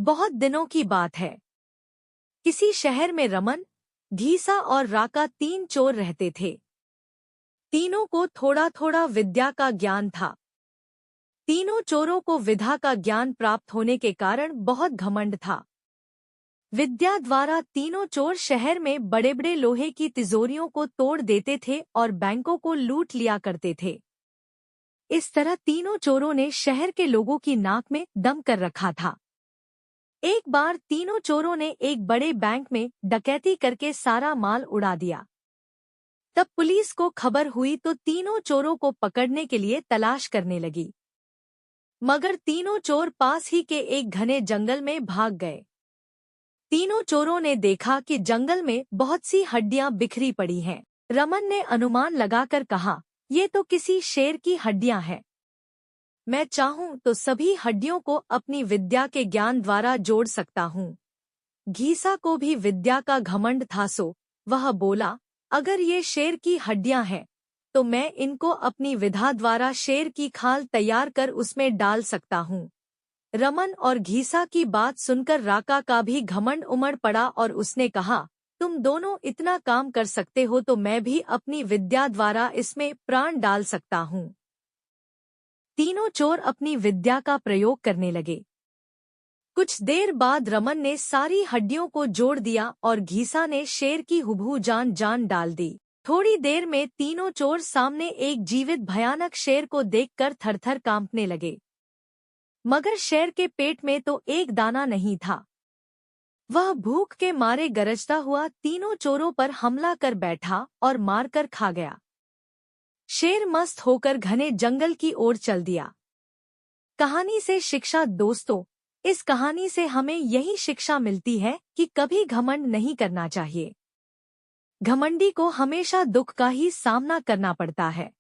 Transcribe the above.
बहुत दिनों की बात है। किसी शहर में रमन, घीसा और राका 3 चोर रहते थे। तीनों को थोड़ा थोड़ा विद्या का ज्ञान था। तीनों चोरों को विद्या का ज्ञान प्राप्त होने के कारण बहुत घमंड था। विद्या द्वारा तीनों चोर शहर में बड़े बड़े लोहे की तिजोरियों को तोड़ देते थे और बैंकों को लूट लिया करते थे। इस तरह तीनों चोरों ने शहर के लोगों की नाक में दम कर रखा था। एक बार तीनों चोरों ने एक बड़े बैंक में डकैती करके सारा माल उड़ा दिया। तब पुलिस को खबर हुई तो तीनों चोरों को पकड़ने के लिए तलाश करने लगी। मगर तीनों चोर पास ही के एक घने जंगल में भाग गए। तीनों चोरों ने देखा कि जंगल में बहुत सी हड्डियां बिखरी पड़ी हैं। रमन ने अनुमान लगाकर कहा, ये तो किसी शेर की हड्डियां हैं। मैं चाहूं तो सभी हड्डियों को अपनी विद्या के ज्ञान द्वारा जोड़ सकता हूँ। घीसा को भी विद्या का घमंड था, सो वह बोला, अगर ये शेर की हड्डियां हैं तो मैं इनको अपनी विद्या द्वारा शेर की खाल तैयार कर उसमें डाल सकता हूँ। रमन और घीसा की बात सुनकर राका का भी घमंड उमड़ पड़ा और उसने कहा, तुम दोनों इतना काम कर सकते हो तो मैं भी अपनी विद्या द्वारा इसमें प्राण डाल सकता हूँ। तीनों चोर अपनी विद्या का प्रयोग करने लगे। कुछ देर बाद रमन ने सारी हड्डियों को जोड़ दिया और घीसा ने शेर की हुबहू जान डाल दी। थोड़ी देर में तीनों चोर सामने एक जीवित भयानक शेर को देखकर थरथर कांपने लगे। मगर शेर के पेट में तो एक दाना नहीं था। वह भूख के मारे गरजता हुआ तीनों चोरों पर हमला कर बैठा और मारकर खा गया। शेर मस्त होकर घने जंगल की ओर चल दिया। कहानी से शिक्षा। दोस्तों, इस कहानी से हमें यही शिक्षा मिलती है कि कभी घमंड नहीं करना चाहिए। घमंडी को हमेशा दुख का ही सामना करना पड़ता है।